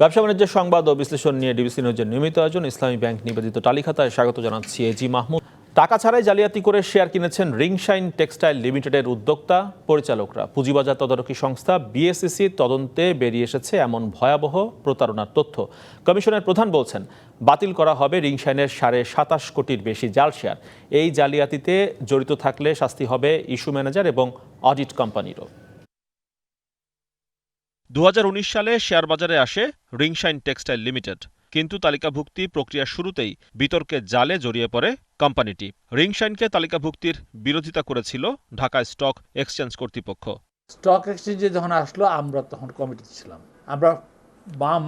ব্যবসা বাণিজ্যের সংবাদ ও বিশ্লেষণ নিয়ে ডিবিসি নিউজের নিয়মিত আয়োজন ইসলামী ব্যাংক নিবেদিত টালিখাতায় স্বাগত জানাচ্ছি এজি মাহমুদ। টাকা ছাড়াই জালিয়াতি করে শেয়ার কিনেছেন রিংশাইন টেক্সটাইল লিমিটেডের উদ্যোক্তা পরিচালকরা। পুঁজিবাজার তদারকি সংস্থা বিএসইসি তদন্তে বেরিয়ে এসেছে এমন ভয়াবহ প্রতারণার তথ্য। কমিশনের প্রধান বলছেন, বাতিল করা হবে রিংশাইনের 27.5 কোটির বেশি জাল শেয়ার। এই জালিয়াতিতে জড়িত থাকলে শাস্তি হবে ইস্যু ম্যানেজার এবং অডিট কোম্পানিরও। 2019 সালে শেয়ার বাজারে আসে রিংশাইন টেক্সটাইল লিমিটেড, কিন্তু তালিকাভুক্তি প্রক্রিয়ার শুরুতেই বিতর্কে জালে জড়িয়ে পড়ে কোম্পানিটি। রিংশাইনকে তালিকাভুক্তির বিরোধিতা করেছিল ঢাকা স্টক এক্সচেঞ্জ কর্তৃপক্ষ। স্টক এক্সচেঞ্জে যখন আসলো আমরা তখন কমিটিতে ছিলাম, আমরা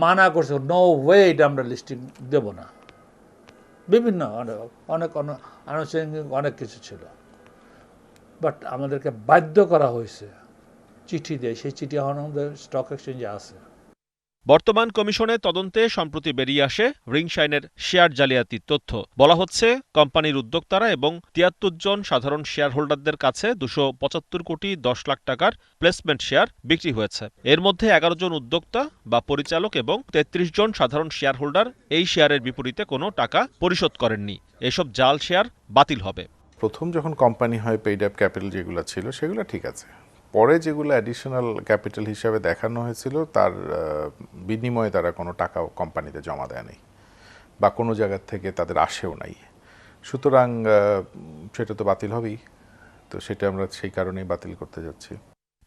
মানা করছি নো ওয়ে এটা আমরা লিস্টিং দেব না। বিভিন্ন অনেক আনুষ্ঠানিক অনেক কিছু ছিল, বাট আমাদেরকে বাধ্য করা হয়েছে চিঠি দিয়ে। সেই চিঠি এখন আমাদের স্টক এক্সচেঞ্জে আছে। বর্তমান কমিশনের তদন্তে সম্প্রতি বেরিয়ে আসে রিংশাইনের শেয়ার জালিয়াতির তথ্য। বলা হচ্ছে, কোম্পানির উদ্যোক্তারা এবং 73 জন সাধারণ শেয়ার হোল্ডারদের কাছে 275 কোটি 10 লাখ টাকার প্লেসমেন্ট শেয়ার বিক্রি হয়েছে। এর মধ্যে 11 জন উদ্যোক্তা বা পরিচালক এবং 33 জন সাধারণ শেয়ার হোল্ডার এই শেয়ারের বিপরীতে কোনো টাকা পরিশোধ করেননি। এসব জাল শেয়ার বাতিল হবে। প্রথম যখন কোম্পানি হয় পেইড আপ ক্যাপিটাল যেগুলো ছিল সেগুলো ঠিক আছে, পরে যেগুলো অ্যাডিশনাল ক্যাপিটাল হিসাবে দেখানো হয়েছিল তার বিনিময়ে তারা কোনো টাকা কোম্পানিতে জমা দেয় নাই বা কোনো জায়গার থেকে তাদের আসেও নাই। সুতরাং সেটা তো বাতিল হবেই, তো সেটা আমরা সেই কারণেই বাতিল করতে যাচ্ছি।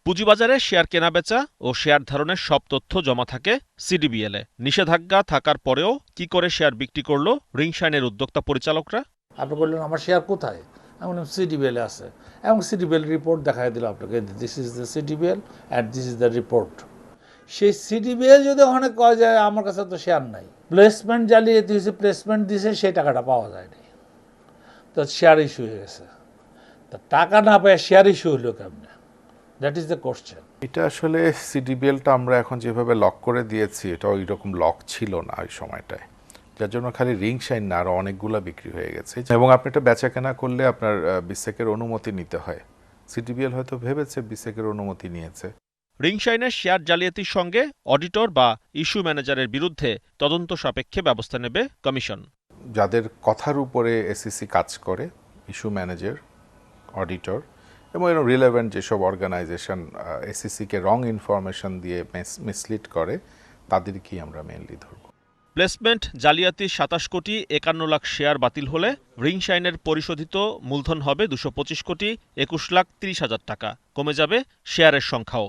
পুঁজিবাজারে শেয়ার কেনাবেচা ও শেয়ার ধারণের সব তথ্য জমা থাকে সিডিবিএলে। নিষেধাজ্ঞা থাকার পরেও কি করে শেয়ার বিক্রি করলো রিংশাইনের উদ্যোক্তা পরিচালকরা? আপনি বললেন আমার শেয়ার কোথায়, আমি বললাম সিডিবিএলে আছে, এবং সিডিবিএল রিপোর্ট দেখাই দিল আপনাকে, this is the CDBL and this is the report. সেই সিডিবিএল যদি ওখানে করা যায় আমার কাছে তো শেয়ার নাই, প্লেসমেন্ট জালিয়াতি হয়েছে, প্লেসমেন্ট দিয়েছে, সেই টাকাটা পাওয়া যায়নি, তো শেয়ার ইস্যু হয়ে গেছে। তা টাকা না পায় শেয়ার ইস্যু হলো কেমনে? That is the question. এটা আসলে সিডিবিএলটা আমরা এখন যেভাবে লক করে দিয়েছি এটা ওই রকম লক ছিল না ওই সময়টায়, যার জন্য খালি রিংশাইন না আরও অনেকগুলো বিক্রি হয়ে গেছে। এবং আপনি এটা বেচা কেনা করলে আপনার বিসেকের অনুমতি নিতে হয়। সিডিবিএল হয়তো ভেবেছে বিসেকের অনুমতি নিয়েছে। রিংশাইনের শেয়ার জালিয়াতির সঙ্গে অডিটর বা ইস্যু ম্যানেজারের বিরুদ্ধে তদন্ত সাপেক্ষে ব্যবস্থা নেবে কমিশন। যাদের কথার উপরে এসিসি কাজ করে, ইস্যু ম্যানেজার, অডিটর এবং রিলেভেন্ট যেসব অর্গানাইজেশন এসিসিকে রং ইনফরমেশন দিয়ে মিসলিড করে, তাদেরকেই আমরা মেইনলি ধরব। প্লেসমেন্ট জালিয়াতির 27 কোটি 51 লাখ শেয়ার বাতিল হলে রিংশাইনের পরিশোধিত মূলধন হবে 225 কোটি 21 লাখ 30 হাজার টাকা। কমে যাবে শেয়ারের সংখ্যাও।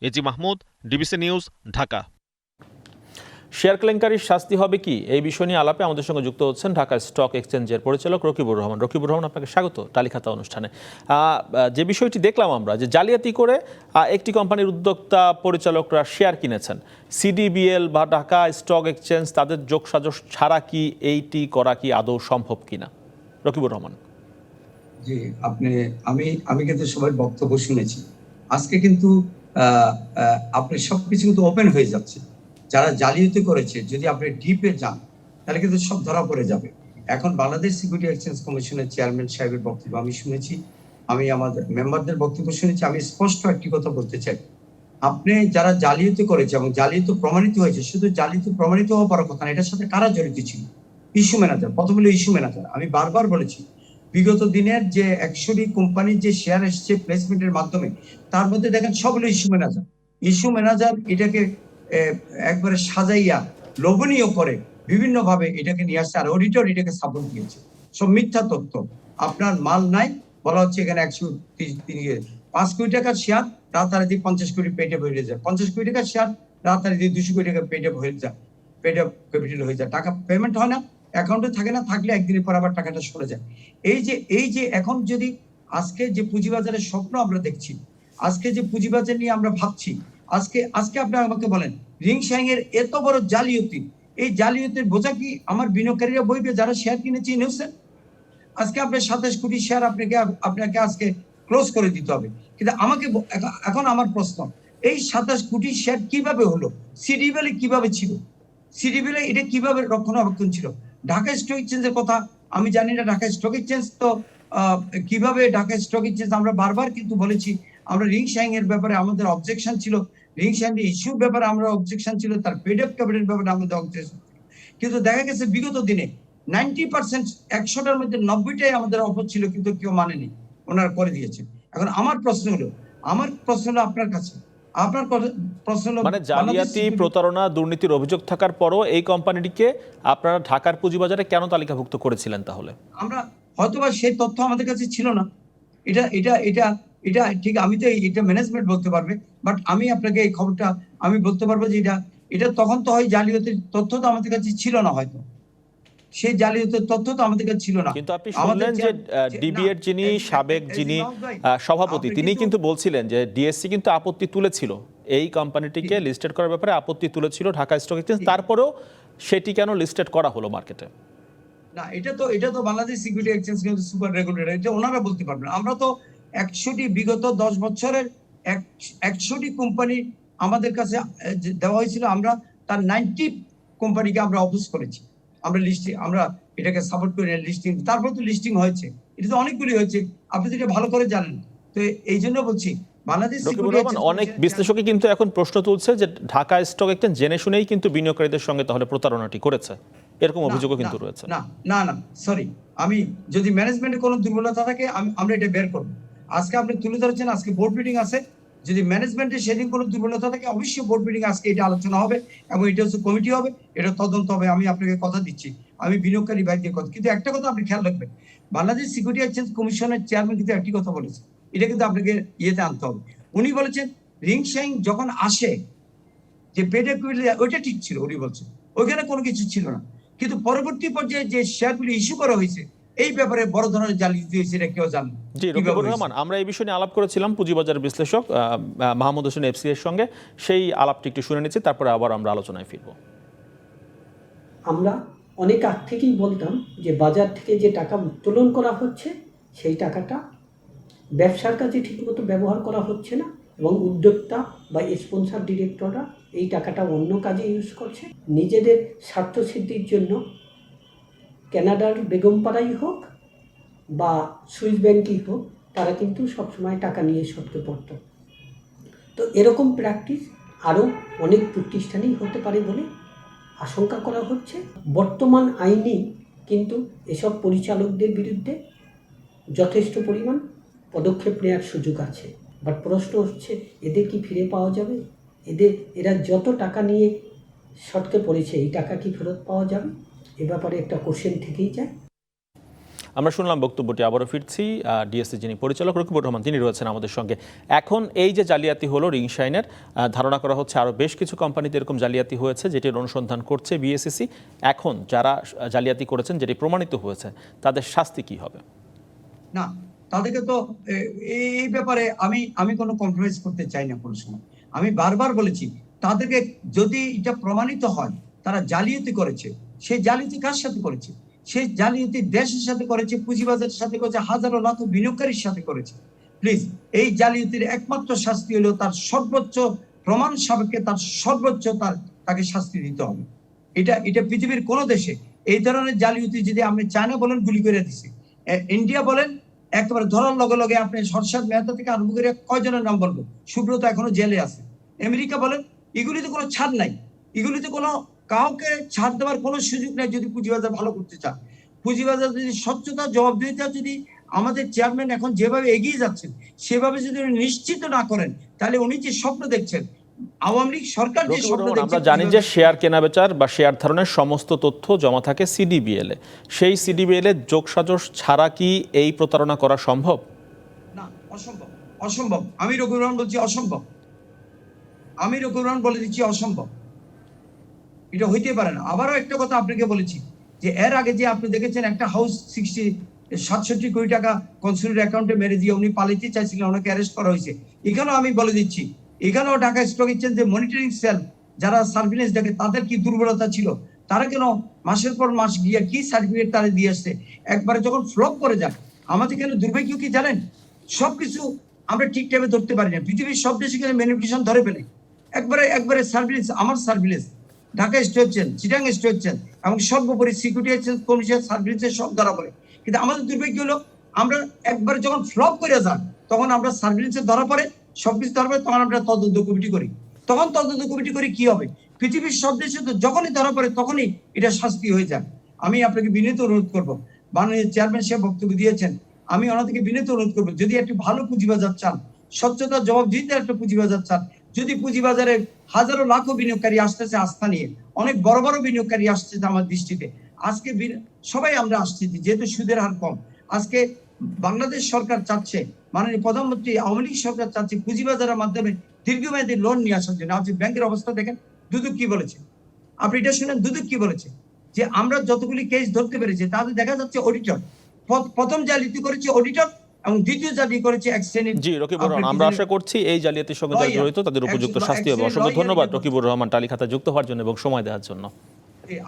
AG Mahmud, DBC news, Dhaka. Share কেলেঙ্কারির শাস্তি হবে কি, এই বিষয় নিয়ে আলাপে আমাদের সঙ্গে যুক্ত হচ্ছেন ঢাকা স্টক এক্সচেঞ্জের পরিচালক রকিবুর রহমান। রকিবুর রহমান, আপনাকে স্বাগত টালিখাতা অনুষ্ঠানে। যে বিষয়টি দেখলাম আমরা, যে জালিয়াতি করে একটি কোম্পানির উদ্যোক্তা পরিচালকরা শেয়ার কিনেছেন, সিডিবিএল বা ঢাকা স্টক এক্সচেঞ্জ তাদের যোগসাজশ ছাড়া কি এইটি করা কি আদৌ সম্ভব কিনা? রকিবুর রহমান। জি, আমি কিন্তু সবার বক্তব্য শুনেছি। আজকে কিন্তু আপনি সবকিছু কিন্তু ওপেন হয়ে যাচ্ছে। যারা জালিয়াতি করেছে, যদি আপনি ডিপে যান তাহলে কিন্তু সব ধরা পড়ে যাবে। এখন বাংলাদেশ সিকিউরিটি এক্সচেঞ্জ কমিশনের চেয়ারম্যান সাহেবের বক্তব্য আমি শুনেছি, আমি আমাদের মেম্বারদের বক্তব্য শুনেছি। আমি স্পষ্ট একটি কথা বলতে চাই, আপনি যারা জালিয়াতি করেছে এবং জালিয়াতি প্রমাণিত হয়েছে, শুধু জালিয়াতি প্রমাণিত হওয়া বড় কথা না, এটার সাথে কারা জড়িত ছিল? ইস্যু ম্যানেজার, প্রথম হলো ইস্যু ম্যানেজার। আমি বারবার বলেছি, বিগত দিনের যে 100টি কোম্পানির যে শেয়ার এসছে প্লেসমেন্টের মাধ্যমে, তার মধ্যে দেখেন সবগুলো ইস্যু ম্যানেজার। ইস্যু ম্যানেজার এটাকে একবারে সাজাইয়া লোভনীয় করে বিভিন্ন ভাবে এটাকে নিয়ে আসছে, আর অডিটর এটাকে সাপোর্ট দিয়েছে। সব মিথ্যা তথ্য। আপনার মাল নাই বলা হচ্ছে, এখানে 105 কোটি টাকার শেয়ার রাতারাতি 50 কোটি পেটে হয়ে যায়, 50 কোটি টাকার শেয়ার রাতারাতি 200 কোটি টাকা পেটে হয়ে যায়, পেটে ক্যাপিটাল হয়ে যায়, টাকা পেমেন্ট হয় না, অ্যাকাউন্টে থাকে না, থাকলে একদিনের পর আবার টাকাটা সরে যায়। এই যে এখন যদি আজকে যে পুঁজিবাজারের স্বপ্ন আমরা দেখছি, আজকে যে পুঁজিবাজার নিয়ে আমরা ভাবছি, আজকে আপনি আমাকে বলেন রিংশাইন এর এত বড় জালিয়াতি, এই জালিয়াতির বোঝা কি আমার বিনিয়োগকারীরা বইবে যারা শেয়ার কিনেছে ইনভেস্টার? আজকে আপনার 27 কোটি শেয়ার আপনাকে আজকে ক্লোজ করে দিতে হবে। কিন্তু এখন আমার প্রশ্ন, এই 27 কোটি শেয়ার কিভাবে হলো? সিডিবিএল কিভাবে ছিল? সিডিবিএল এটা কিভাবে রক্ষণাবেক্ষণ ছিল? ঢাকা স্টক এক্সচেঞ্জের কথা আমি জানি না। ঢাকা স্টক এক্সচেঞ্জ তো কিভাবে ঢাকা স্টক এক্সচেঞ্জ, আমরা বারবার কিন্তু বলেছি, আমরা রিংশাইন এর ব্যাপারে আমাদের অবজেকশন ছিল রিং শাইনের ইস্যুর ব্যাপারে আমরা অবজেকশন ছিল, তার পেড আপ ক্যাপিটাল ব্যাপারে আমাদের অবজেকশন, কিন্তু দেখা গেছে বিগত দিনে 90% 100টার মধ্যে 90টাই আমাদের অফার ছিল, কিন্তু কেউ মানেনি, ওনারা করে দিয়েছে। এখন আমার প্রশ্ন হলো আপনার কাছে, আপনার প্রশ্ন হলো মানে জালিয়াতি, প্রতারণা, দুর্নীতির অভিযোগ থাকার পরও এই কোম্পানিটিকে আপনারা ঢাকার পুঁজিবাজারে কেন তালিকাভুক্ত করেছিলেন তাহলে? আমরা হয়তোবা সেই তথ্য আমাদের কাছে ছিল না, এটা এটা এটা এটা ঠিক, আমি তো এটা ম্যানেজমেন্ট বলতে পারবে, বাট আমি আপনাকে এই খবরটা আমি বলতে পারবো যে এটা তখন তো হয় জালিয়াতির তথ্য তো আমাদের কাছে ছিল না, হয়তো সেই জালিয়াতির তথ্য তো আমাদের কাছে ছিল না। কিন্তু আপনি শুনলেন যে ডিবি এর যিনি সাবেক যিনি সভাপতি, তিনি কিন্তু বলছিলেন যে ডিএসসি কিন্তু আপত্তি তুলেছিল, এই কোম্পানিটিকে লিস্টেড করার ব্যাপারে আপত্তি তুলেছিল ঢাকা স্টক এক্সচেঞ্জ, তারপরেও সেটি কেন লিস্টেড করা হলো মার্কেটে? না, এটা তো বাংলাদেশ সিকিউরিটি এক্সচেঞ্জ কিন্তু সুপার রেগুলেটর, এটা ওনারা বলতে পারবেন। আমরা তো 100টি বিগত 10 বছরের 100টি কোম্পানি আমাদের কাছে দেওয়া হয়েছিল, আমরা তার 90 কোম্পানিকে আমরা অপোজ করেছি, আমরা লিস্টিং, আমরা এটাকে সাপোর্ট করি লিস্টিং, তারপর তো লিস্টিং হয়েছে, এটা তো অনেকগুলি হয়েছে, আপনি তো এটা ভালো করে জানেন। তো এই জন্য বলছি বাংলাদেশ অনেক বিশ্লেষকই কিন্তু এখন প্রশ্ন তুলছে যে ঢাকা স্টক এক্সচেঞ্জ জেনে শুনেই কিন্তু বিনিয়োগকারীদের সঙ্গে তাহলে প্রতারণাটি করেছে, এরকম অভিযোগও কিন্তু রয়েছে। না সরি, আমি যদি ম্যানেজমেন্টের কোনো দুর্বলতা থাকে আমরা এটা বের করব। আজকে আপনি তুলে ধরেছেন, আজকে বোর্ড মিটিং আছে, যদি ম্যানেজমেন্টের সেদিন কোনো দুর্বলতা থাকে অবশ্যই বোর্ড মিটিং আজকে এটা আলোচনা হবে এবং এটা হচ্ছে কমিটি হবে, এটা তদন্ত হবে, আমি আপনাকে কথা দিচ্ছি, আমি বিনিয়োগকারী ভাইদের কথা। কিন্তু একটা কথা আপনি খেয়াল রাখবেন, বাংলাদেশ সিকিউরিটি এক্সচেঞ্জ কমিশনের চেয়ারম্যান কিন্তু একটি কথা বলেছে, এটা কিন্তু আপনাকে ইয়েতে আনতে হবে। উনি বলেছেন রিং শাইন যখন আসে যে পেড ইকুইটি, ওইটা ঠিক ছিল, উনি বলছেন ওইখানে কোনো কিছু ছিল না, কিন্তু পরবর্তী পর্যায়ে যে শেয়ারগুলি ইস্যু করা হয়েছে এই ব্যাপারে বড় ধরনের জালিয়াতি হয়েছে, এটা কেউ জানে। জি রকিবুর রহমান, আমরা এই বিষয় নিয়ে আলাপ করেছিলাম পুঁজিবাজার বিশ্লেষক মাহমুদ হোসেন এফসি এর সঙ্গে, সেই আলাপটি একটু শুনে নিচ্ছি, তারপরে আবার আমরা আলোচনায় ফিরব। আমরা অনেক আগ থেকেই বলতাম যে বাজার থেকে যে টাকা উত্তোলন করা হচ্ছে সেই টাকাটা ব্যবসার কাজে ঠিকমতো ব্যবহার করা হচ্ছে না, এবং উদ্যোক্তা বা স্পন্সর ডিরেক্টররা এই টাকাটা অন্য কাজে ইউজ করছে, নিজেদের স্বার্থসিদ্ধির জন্য কানাডার বেগমপাড়াই হোক বা সুইস ব্যাংকই হোক, তারা কিন্তু সবসময় টাকা নিয়ে সটকে পড়ত। তো এরকম প্র্যাকটিস আরও অনেক প্রতিষ্ঠানেই হতে পারে বলে আশঙ্কা করা হচ্ছে। বর্তমান আইনে কিন্তু এসব পরিচালকদের বিরুদ্ধে যথেষ্ট পরিমাণ পদক্ষেপ নেওয়ার সুযোগ আছে, বাট প্রশ্ন হচ্ছে এদের কি ফিরে পাওয়া যাবে? এরা যত টাকা নিয়ে সটকে পড়েছে এই টাকা কি ফেরত পাওয়া যাবে? এ ব্যাপারে একটা কোশ্চেন থেকেই যায়। আমরা শুনলাম বক্তব্যটি, আবারও ফিরছি। ডিএসসি যিনি পরিচালক রকিবুর রহমান, তিনি রয়েছেন আমাদের সঙ্গে। এখন এই যে জালিয়াতি হলো রিং শাইনের, ধারণা করা হচ্ছে আরও বেশ কিছু কোম্পানিতে এরকম জালিয়াতি হয়েছে, যেটির অনুসন্ধান করছে বিএসইসি। এখন যারা জালিয়াতি করেছেন, যেটি প্রমাণিত হয়েছে, তাদের শাস্তি কি হবে? না, তাদেরকে তো এই ব্যাপারে আমি কোনো কম্প্রোমাইজ করতে চাই না কোনো সময়। আমি বারবার বলেছি, তাদেরকে যদি এটা প্রমাণিত হয় তারা জালিয়াতি করেছে, সেই জালিয়াতি কার সাথে করেছে? সেই জালিয়াতি দেশের সাথে করেছে, পুঁজিবাজারের সাথে করেছে, হাজারো লাখ বিনিয়োগকারীর সাথে করেছে। প্লিজ, এই জালিয়াতির একমাত্র শাস্তি হলো তার সর্বোচ্চ প্রমাণ সাপেক্ষে তার সর্বোচ্চ তাকে শাস্তি দিতে হবে। এটা পৃথিবীর কোনো দেশে এই ধরনের জালিয়াতি, যদি আপনি চায়না বলেন গুলি করে দিছে, ইন্ডিয়া বলেন একেবারে ধরার লগে লগে আপনি সরসাদ মেহতা থেকে আরম্ভ করে কয়জনের নাম বলবো, সুব্রত এখনো জেলে আছে। আমেরিকা বলেন, এগুলিতে কোনো ছাড় নাই, এগুলিতে কোনো কাউকে ছাড় দেওয়ার কোনো সুযোগ নেই যদি পুঁজিবাজার ভালো করতে চান। পুঁজিবাজার যদি স্বচ্ছতা, জবাবদিহিতা যদি আমাদের চেয়ারম্যান এখন যেভাবে এগিয়ে যাচ্ছেন সেভাবে যদি উনি নিশ্চিত না করেন, তাহলে উনি যে স্বপ্ন দেখছেন, আওয়ামী লীগ সরকার যে স্বপ্ন দেখছে, আমরা জানি যে শেয়ার কেনাবেচার বা শেয়ার ধারণের সমস্ত তথ্য জমা থাকে সিডিবিএল এ, সেই সিডিবিএল এর যোগসাজশ ছাড়া কি এই প্রতারণা করা সম্ভব? না, অসম্ভব। আমি রকিবুর রহমান বলছি অসম্ভব, আমি রকিবুর রহমান বলে দিচ্ছি অসম্ভব, এটা হইতে পারে না। আবারও একটা কথা আপনাকে বলেছি যে এর আগে যে আপনি দেখেছেন একটা হাউস 67 কোটি টাকা কনসুলেট অ্যাকাউন্টে মেরে দিয়ে উনি পালাতে চাইছিলেন, ওনাকে অ্যারেস্ট করা হয়েছে। এখানেও আমি বলে দিচ্ছি, এখানেও ঢাকা স্টক এক্সচেঞ্জের মনিটরিং সেল যারা সার্ভিলেন্স দেখে তাদের কি দুর্বলতা ছিল, তারা কেন মাসের পর মাস গিয়ে কি সার্টিফিকেট তারা দিয়ে আসছে, একবারে যখন ফ্লপ করে যায়। আমাদের কেন দুর্ভাগ্য কি জানেন, সবকিছু আমরা ঠিক টাইমে ধরতে পারি না। পৃথিবীর সব দেশে কেন ম্যানিপুলেশন ধরে ফেলে, একবারে সার্ভিলেন্স, আমার surveillance, Dhaka stock exchange, Chittagong stock exchange এবং সর্বোপরি সিকিউরিটি এক্সচেঞ্জ কমিশন সার্ভিলেন্সের সব ধরা পড়ে। কিন্তু আমাদের দুর্ভাগ্য হলো আমরা একবারে যখন ফ্লপ করে যান তখন আমরা সার্ভিলেন্সে ধরা পড়ে, সবকিছু ধরা পড়ে, তখন আমরা তদন্ত কমিটি করি, তখন তদন্ত কমিটি করে কি হবে? পৃথিবীর সব দেশে তো যখনই ধরা পড়ে তখনই এটা শাস্তি হয়ে যায়। আমি আপনাকে বিনীত অনুরোধ করবো, মাননীয় চেয়ারম্যান সাহেব বক্তব্য দিয়েছেন, আমি ওনাদেরকে বিনীত অনুরোধ করবো, যদি একটি ভালো পুঁজিবাজার চান, স্বচ্ছতা জবাবদিহিতার একটা পুঁজিবাজার চান, যদি পুঁজিবাজারে হাজারো লাখো বিনিয়োগকারী আসতেছে আস্থা নিয়ে, অনেক বড় বড় বিনিয়োগকারী আসতেছে আমার দৃষ্টিতে, আজকে সবাই আমরা আসছি যেহেতু সুদের হার কম। আজকে বাংলাদেশ সরকার চাচ্ছে, মাননীয় প্রধানমন্ত্রী আওয়ামী লীগ সরকার চাচ্ছে পুঁজিবাজারের মাধ্যমে দীর্ঘমেয়াদী লোন নিয়ে আসার জন্য। আপনি ব্যাংকের অবস্থা দেখেন, দুদক কি বলেছে, আপনি এটা শুনেন, দুদক কি বলেছে, যে আমরা যতগুলি কেস ধরতে পেরেছি তাতে দেখা যাচ্ছে অডিটর, প্রথম জালিয়াতি করেছে অডিটর এবং দ্বিতীয় জালিয়াতি করেছে এক শ্রেণীর। জি রকিবুর রহমান, আমরা আশা করছি এই জালিয়াতির সঙ্গে যারা জড়িত তাদের উপযুক্ত শাস্তি হবে। অসংখ্য ধন্যবাদ রকিবুর রহমান টালি খাতায় যুক্ত হওয়ার জন্য এবং সময় দেওয়ার জন্য।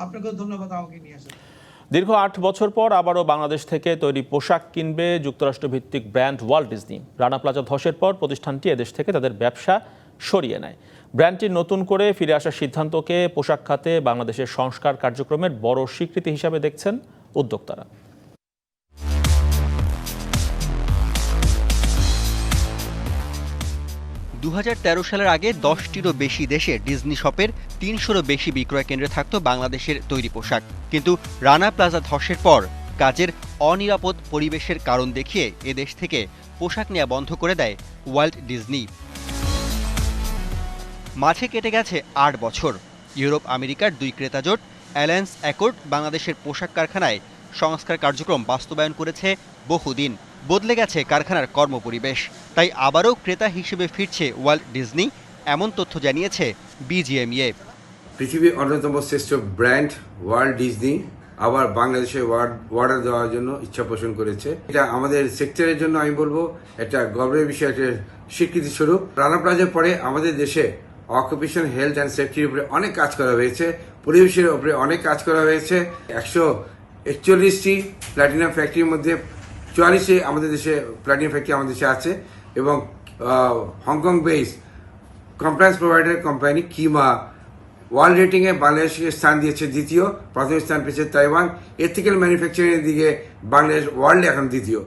আপনাকেও ধন্যবাদ আমাকে নিয়ে আসার। দীর্ঘ 8 বছর পর আবারও বাংলাদেশ থেকে তৈরি পোশাক কিনবে যুক্তরাষ্ট্র ভিত্তিক brand Walt Disney. Rana plaza ধসের পর প্রতিষ্ঠানটি এদেশ থেকে তাদের ব্যবসা সরিয়ে নেয়। ব্র্যান্ডটি নতুন করে ফিরে আসার সিদ্ধান্তকে পোশাক খাতে বাংলাদেশের সংস্কার কার্যক্রমের বড় স্বীকৃতি হিসাবে দেখছেন উদ্যোক্তারা। 2013 সালের আগে 10টিরও বেশি দেশে ডিজনি শপের 300রও বেশি বিক্রয় কেন্দ্রে থাকত বাংলাদেশের তৈরি পোশাক। কিন্তু রানা প্লাজা ধসের পর কাজের অনিরাপদ পরিবেশের কারণ দেখিয়ে এদেশ থেকে পোশাক নেওয়া বন্ধ করে দেয় ওয়াল্ট ডিজনি। মাঝে কেটে গেছে 8 বছর। ইউরোপ আমেরিকার 2 ক্রেতা জোট অ্যালায়েন্স অ্যাকর্ড বাংলাদেশের পোশাক কারখানায় সংস্কার কার্যক্রম বাস্তবায়ন করেছে বহুদিন। বদলে গেছে কারখানার কর্মপরিবেশ, তাই আবারও ক্রেতা হিসেবে ফিরছে ওয়াল্ট ডিজনি, এমন তথ্য জানিয়েছে বিজিএমইএ। পৃথিবীর অন্যতম শ্রেষ্ঠ ব্র্যান্ড ওয়াল্ট ডিজনি আবার বাংলাদেশে অর্ডার দেওয়ার জন্য ইচ্ছা পোষণ করেছে। এটা আমাদের সেক্টরের জন্য আমি বলবো এটা গর্বের বিষয়, একটা স্বীকৃতি স্বরূপ। রানা প্লাজার পরে আমাদের দেশে অকুপেশন হেলথ অ্যান্ড সেফটির উপরে অনেক কাজ করা হয়েছে, পরিবেশের উপরে অনেক কাজ করা হয়েছে। 141টি প্ল্যাটিনাম ফ্যাক্টরির মধ্যে 44টি আমাদের দেশে প্ল্যাটিনাম ফ্যাক্টরি আমাদের দেশে আছে এবং Hong Kong base compliance provider company কিমা ওয়ার্ল্ড রেটিংয়ে বাংলাদেশকে স্থান দিয়েছে দ্বিতীয়, প্রথম স্থান পেয়েছে তাইওয়ান। এথিক্যাল ম্যানুফ্যাকচারিং এর দিকে বাংলাদেশ ওয়ার্ল্ডে এখন দ্বিতীয়।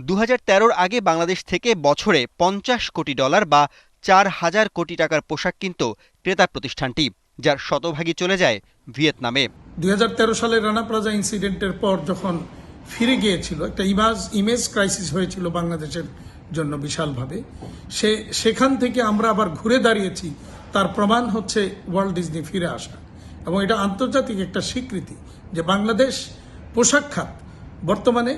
2013-র আগে বাংলাদেশ থেকে বছরে $50 কোটি বা 4000 কোটি টাকার পোশাক কিনত ক্রেতা প্রতিষ্ঠানটি, যার শতভাগই চলে যায় ভিয়েতনামে। 2013 সালের রানা প্লাজা ইনসিডেন্টের পর যখন ফিরে গিয়েছিল, একটা ইমেজ ক্রাইসিস হয়েছিল বাংলাদেশের জন্য বিশালভাবে, সেখান থেকে আমরা আবার ঘুরে দাঁড়িয়েছি। তার প্রমাণ হচ্ছে ওয়ার্ল্ড ডিজনি ফিরে আসা, এবং এটা আন্তর্জাতিক একটা স্বীকৃতি যে বাংলাদেশ পোশাক খাত বর্তমানে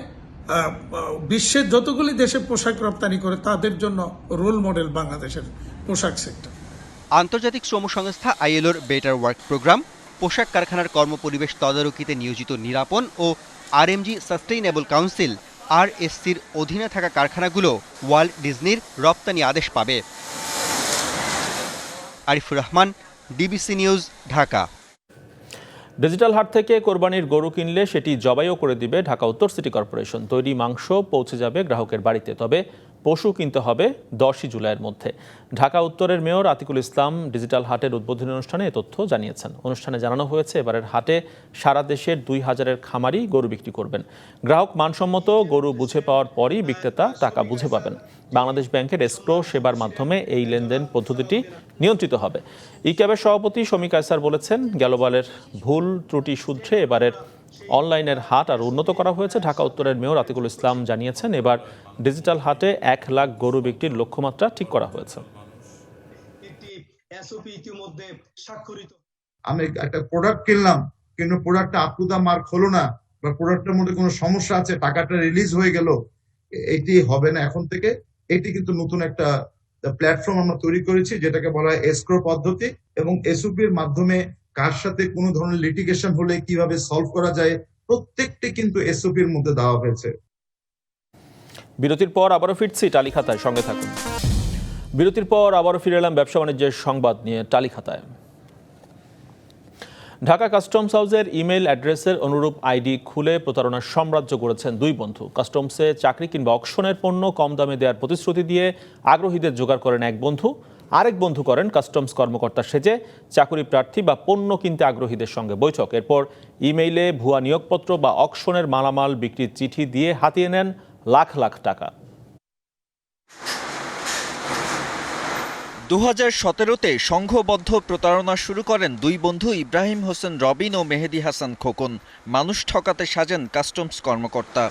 বিশ্বের যতগুলি দেশে পোশাক রপ্তানি করে তাদের জন্য রোল মডেল বাংলাদেশের পোশাক সেক্টর। আন্তর্জাতিক শ্রম সংস্থা ILOর বেটার ওয়ার্ক প্রোগ্রাম, পোশাক কারখানার কর্মপরিবেশ তদারকিতে নিয়োজিত নিরাপন ও RMG সাস্টেইনেবল কাউন্সিল RSCর অধীনে থাকা কারখানাগুলো ওয়ার্ল্ড ডিজনির রপ্তানি আদেশ পাবে। Arifur Rahman, DBC news, Dhaka. Digital হাট থেকে কোরবানির গরু কিনলে সেটি জবাইও করে দিবে ঢাকা উত্তর সিটি কর্পোরেশন। তৈরি মাংস পৌঁছে যাবে গ্রাহকের বাড়িতে, তবে পশু কিনতে হবে 10 জুলাইয়ের মধ্যে। ঢাকা উত্তরের মেয়র আতিকুল ইসলাম ডিজিটাল হাটের উদ্বোধনী অনুষ্ঠানে এ তথ্য জানিয়েছেন। অনুষ্ঠানে জানানো হয়েছে এবারের হাটে সারা দেশের 2000-এর খামারি গরু বিক্রি করবেন। গ্রাহক মানসম্মত গরু বুঝে পাওয়ার পরই বিক্রেতা টাকা বুঝে পাবেন। বাংলাদেশ ব্যাংকের এসক্রো সেবার মাধ্যমে এই লেনদেন পদ্ধতিটি নিয়ন্ত্রিত হবে। ইক্যাবের সভাপতি শমী কায়সার বলেছেন, গেলবারের ভুল ত্রুটি শুধরে এবারের অনলাইনের হাট আর উন্নত করা হয়েছে। ঢাকা উত্তরের মেয়র আতিকুল ইসলাম জানিয়েছেন, এবার ডিজিটাল হাটে 1 লাখ গরু বিক্রির লক্ষ্যমাত্রা ঠিক করা হয়েছে। আমি একটা প্রোডাক্ট কিনলাম, কিন্তু প্রোডাক্টটা আপ টু দা মার্ক হলো না, বা প্রোডাক্টের মধ্যে কোনো সমস্যা আছে, টাকাটা রিলিজ হয়ে গেল, এটি হবে না এখন থেকে। এটি কিন্তু নতুন একটা প্ল্যাটফর্ম আমরা তৈরি করেছি, যেটাকে বলা হয় এসক্রো পদ্ধতি, এবং এসওপির মাধ্যমে কার সাথে কোনো ধরনের লিটিগেশন হলে কিভাবে সলভ করা যায়, প্রত্যেকটি কিন্তু এসওপির মধ্যে দেওয়া হয়েছে। বিরতির পর আবারও ফিরছি টালি খাতায়, সঙ্গে থাকুন। বিরতির পর আবারও ফিরে এলাম ব্যবসা বাণিজ্যের সংবাদ নিয়ে টালি খাতায়। ঢাকা কাস্টমস হাউসের ইমেল অ্যাড্রেসের অনুরূপ আইডি খুলে প্রতারণার সাম্রাজ্য গড়েছেন 2 বন্ধু। কাস্টমসে চাকরি কিংবা অকশনের পণ্য কম দামে দেওয়ার প্রতিশ্রুতি দিয়ে আগ্রহীদের জোগাড় করেন এক বন্ধু। আরেক বন্ধু করেন কাস্টমস কর্মকর্তা সেজে চাকরি প্রার্থী বা পণ্য কিনতে আগ্রহীদের সঙ্গে বৈঠক। এরপর ইমেইলে ভুয়া নিয়োগপত্র বা অকশনের মালামাল বিক্রির চিঠি দিয়ে হাতিয়ে নেন লাখ লাখ টাকা। 2017-তে সংঘবদ্ধ প্রতারণা শুরু করেন দুই বন্ধু ইব্রাহিম হোসেন রবিন ও মেহেদি হাসান খোকন। মানুষ ঠকাতে সাজেন কাস্টমস কর্মকর্তা।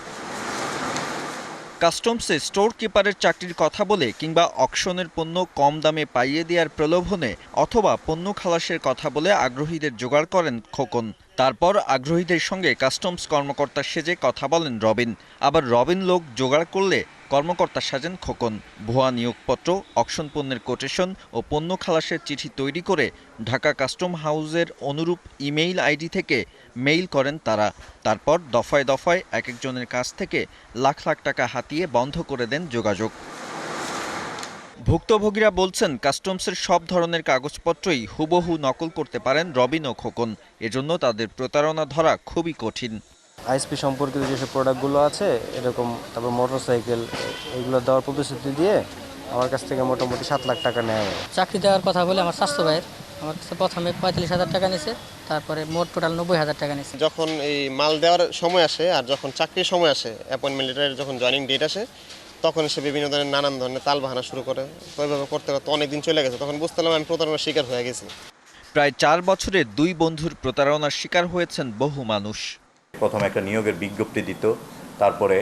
কাস্টমসে স্টোর কিপারের চাকরির কথা বলে কিংবা অকশনের পণ্য কম দামে পাইয়ে দেওয়ার প্রলোভনে অথবা পণ্য খালাসের কথা বলে আগ্রহীদের জোগাড় করেন খোকন। তারপর আগ্রহীদের সঙ্গে কাস্টমস কর্মকর্তা সেজে কথা বলেন রবিন। আবার রবিন লোক জোগাড় করলে কর্মকর্তা সাজেন খোকন। ভুয়া নিয়োগপত্র, অকশন পণ্যের কোটেশন ও পণ্য খালাসের চিঠি তৈরি করে ঢাকা কাস্টম হাউসের অনুরূপ ইমেইল আইডি থেকে মেইল করেন তারা। তারপর দফায় দফায় এক একজনের কাছ থেকে লাখ লাখ টাকা হাতিয়ে বন্ধ করে দেন যোগাযোগ। ভুক্তভোগীরা বলছেন কাস্টমসের সব ধরনের কাগজপত্রই হুবহু নকল করতে পারেন রবিন ও খোকন। এজন্য তাদের প্রতারণা ধরা খুবই কঠিন। আইএসপি সম্পর্কিত যেসব প্রোডাক্টগুলো আছে এরকম, তারপর মোটরসাইকেল, এগুলো দেওয়ার প্রতিশ্রুতি দিয়ে আমার কাছ থেকে মোটামুটি 7 লাখ টাকা নেয়। চাকরি দেওয়ার কথা বলে আমার স্বাস্থ্য ভাইয়ের আমার কাছে প্রথমে 45,000 টাকা নিছে, তারপরে মোট টোটাল 90,000 টাকা নিছে। যখন এই মাল দেওয়ার সময় আসে আর যখন চাকরির সময় আসে, অ্যাপয়েন্টমেন্ট লেটারের যখন জয়েনিং ডেট আসে, তখন সে বিভিন্ন ধরনের নানান ধরনের তাল বাহানা শুরু করে। ওইভাবে করতে করতে অনেক দিন চলে গেছে, তখন বুঝতে পারলাম আমি প্রতারণার শিকার হয়ে গেছি। প্রায় 4 বছরে দুই বন্ধুর প্রতারণার শিকার হয়েছেন বহু মানুষ। প্রথমে একটা নিয়োগের বিজ্ঞপ্তি দিত, তারপরে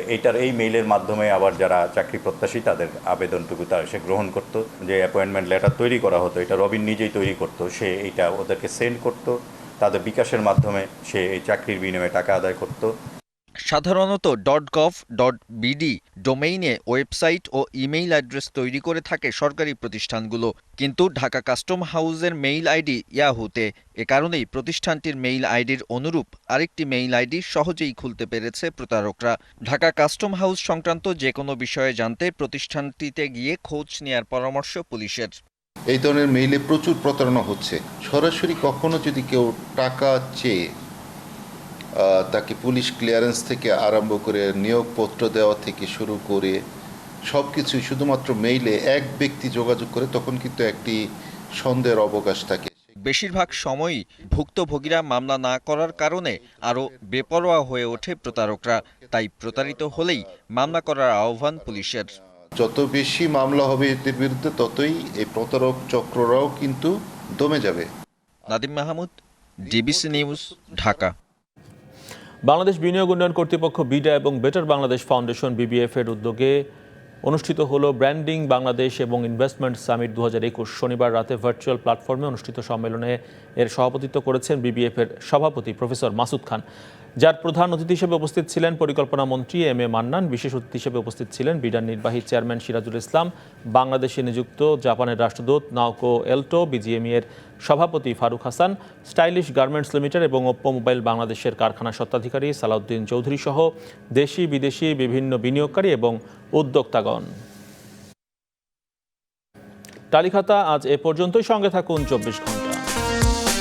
এই মেইলের মাধ্যমে আবার যারা চাকরি প্রত্যাশী তাদের আবেদনটুকু সে গ্রহণ করত। যে অ্যাপয়েন্টমেন্ট লেটার তৈরি করা হতো এটা রবিন নিজেই তৈরি করত, সে এইটা ওদেরকে সেন্ড করত, তাদের বিকাশের মাধ্যমে সে এই চাকরির বিনিময়ে টাকা আদায় করত। সাধারণত .gov.bd ডোমেইনে ওয়েবসাইট ও ইমেইল অ্যাড্রেস তৈরি করে থাকে সরকারি প্রতিষ্ঠানগুলো, কিন্তু ঢাকা কাস্টম হাউসের মেইল আইডি ইয়াহুতে। এ কারণেই প্রতিষ্ঠানটির মেইল আইডির অনুরূপ আরেকটি মেইল আইডি সহজেই খুলতে পেরেছে প্রতারকরা। ঢাকা কাস্টম হাউস সংক্রান্ত যে কোনো বিষয়ে জানতে প্রতিষ্ঠানটিতে গিয়ে খোঁজ নেওয়ার পরামর্শ পুলিশের। এই ধরনের মেইলে প্রচুর প্রতারণা হচ্ছে। সরাসরি কখনো যদি কেউ টাকা চেয়ে তাকে পুলিশ ক্লিয়ারেন্স থেকে আরম্ভ করে নিয়োগপত্র দেওয়া থেকে শুরু করে সব কিছু শুধুমাত্র মেইলে এক ব্যক্তি যোগাযোগ করে, তখন কিন্তু একটি সন্দেহের অবকাশ থাকে। বেশিরভাগ সময়ই ভুক্তভোগীরা মামলা না করার কারণে আরও বেপরোয়া হয়ে ওঠে প্রতারকরা। তাই প্রতারিত হলেই মামলা করার আহ্বান পুলিশের। যত বেশি মামলা হবে এদের বিরুদ্ধে, ততই এই প্রতারক চক্ররাও কিন্তু দমে যাবে। Nadim Mahmud, DBC news, Dhaka. বাংলাদেশ বিনিয়োগ উন্নয়ন কর্তৃপক্ষ বিডা এবং বেটার বাংলাদেশ ফাউন্ডেশন BBF এর উদ্যোগে অনুষ্ঠিত হলো ব্র্যান্ডিং বাংলাদেশ এবং ইনভেস্টমেন্ট সামিট 2021। শনিবার রাতে ভার্চুয়াল প্ল্যাটফর্মে অনুষ্ঠিত সম্মেলনে এর সভাপতিত্ব করেছেন BBF এর সভাপতি প্রফেসর মাসুদ খান, যার প্রধান অতিথি হিসেবে উপস্থিত ছিলেন পরিকল্পনা মন্ত্রী M.A. মান্নান। বিশেষ অতিথি হিসেবে উপস্থিত ছিলেন বিডার নির্বাহী চেয়ারম্যান সিরাজুল ইসলাম, বাংলাদেশে নিযুক্ত জাপানের রাষ্ট্রদূত নাওকো এলটো, BGME এর সভাপতি Faruk Hasan, stylish garments limited এবং ওপ্পো মোবাইল বাংলাদেশের কারখানা স্বত্বাধিকারী সালাউদ্দিন চৌধুরী সহ দেশি বিদেশি বিভিন্ন বিনিয়োগকারী এবং উদ্যোক্তাগণ। টালিখাতা আজ এ পর্যন্তই। সঙ্গে থাকুন 24 ঘন্টা।